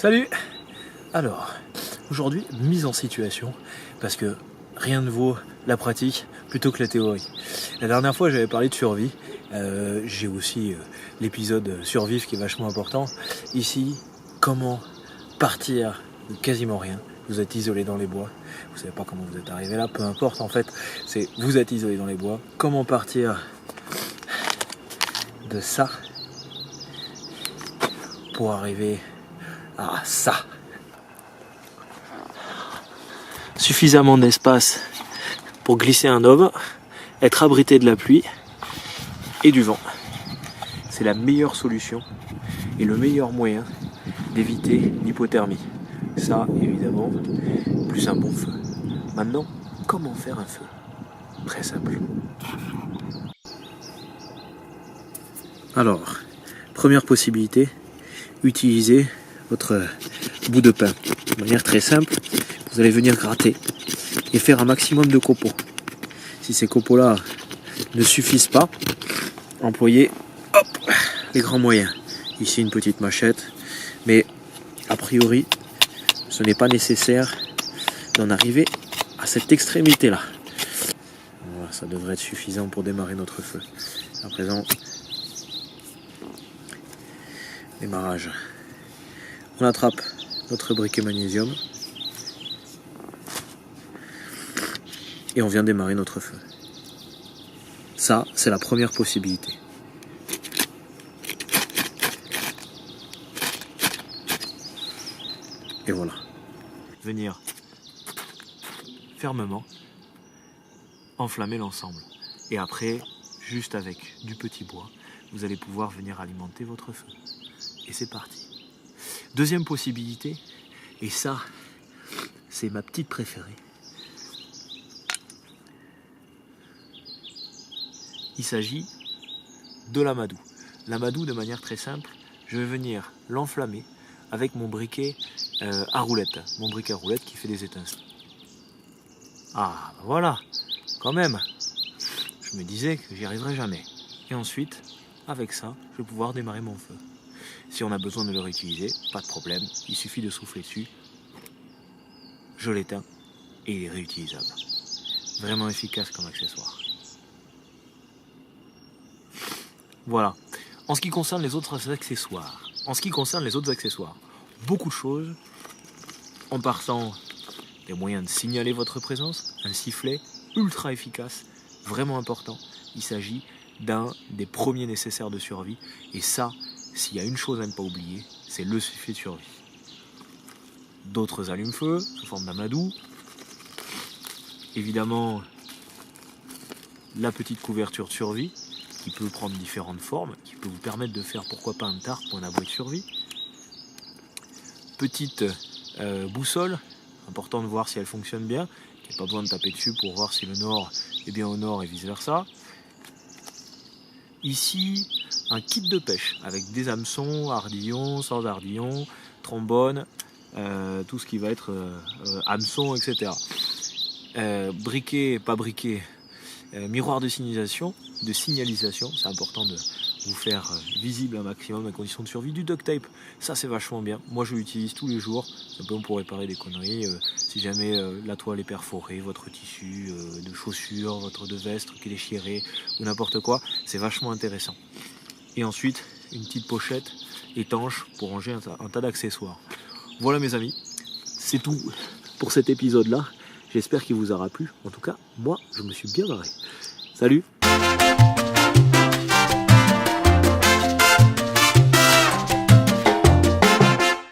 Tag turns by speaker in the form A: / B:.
A: Salut! Alors, aujourd'hui, mise en situation, parce que rien ne vaut la pratique plutôt que la théorie. La dernière fois, j'avais parlé de survie. J'ai aussi l'épisode survivre qui est vachement important. Ici, comment partir de quasiment rien. Vous êtes isolé dans les bois. Vous savez pas comment vous êtes arrivé là, peu importe en fait. C'est vous êtes isolé dans les bois. Comment partir de ça pour arriver à ça. Suffisamment d'espace pour glisser un homme, être abrité de la pluie et du vent. C'est la meilleure solution et le meilleur moyen d'éviter l'hypothermie. Ça, évidemment, plus un bon feu. Maintenant, comment faire un feu? Très simple. Alors, première possibilité, utilisez votre bout de pain. De manière très simple, vous allez venir gratter et faire un maximum de copeaux. Si ces copeaux-là ne suffisent pas, employez les grands moyens. Ici une petite machette, mais a priori, ce n'est pas nécessaire d'en arriver à cette extrémité-là. Voilà, ça devrait être suffisant pour démarrer notre feu. À présent, démarrage. On attrape notre briquet magnésium et on vient démarrer notre feu. Ça, c'est la première possibilité. Et voilà. Venir fermement enflammer l'ensemble. Et après, juste avec du petit bois, vous allez pouvoir venir alimenter votre feu. Et c'est parti. Deuxième possibilité, et ça, c'est ma petite préférée. Il s'agit de l'amadou. L'amadou, de manière très simple, je vais venir l'enflammer avec mon briquet à roulette. Mon briquet à roulette qui fait des étincelles. Ah, ben voilà, quand même. Je me disais que j'y arriverais jamais. Et ensuite, avec ça, je vais pouvoir démarrer mon feu. Si on a besoin de le réutiliser, pas de problème. Il suffit de souffler dessus. Je l'éteins et il est réutilisable. Vraiment efficace comme accessoire. Voilà. En ce qui concerne les autres accessoires, beaucoup de choses. En partant des moyens de signaler votre présence, un sifflet ultra efficace, vraiment important. Il s'agit d'un des premiers nécessaires de survie. Et ça, s'il y a une chose à ne pas oublier, c'est le sifflet de survie. D'autres allumes-feu sous forme d'amadou. Évidemment, la petite couverture de survie qui peut prendre différentes formes, qui peut vous permettre de faire pourquoi pas un tarp ou un abri de survie. Petite boussole, important de voir si elle fonctionne bien, qu'il n'y a pas besoin de taper dessus pour voir si le nord est bien au nord et vice versa. Ici, un kit de pêche avec des hameçons, ardillons, sans ardillons, trombone, tout ce qui va être hameçon, etc. Briquet, pas briquet, miroir de signalisation, c'est important de vous faire visible un maximum à condition de survie. Du duct tape, ça c'est vachement bien. Moi je l'utilise tous les jours, simplement pour réparer des conneries. Si jamais la toile est perforée, votre tissu de chaussures, votre de veste qui est déchiré ou n'importe quoi, c'est vachement intéressant. Et ensuite, une petite pochette étanche pour ranger un tas d'accessoires. Voilà mes amis, c'est tout pour cet épisode-là. J'espère qu'il vous aura plu. En tout cas, moi, je me suis bien marré. Salut!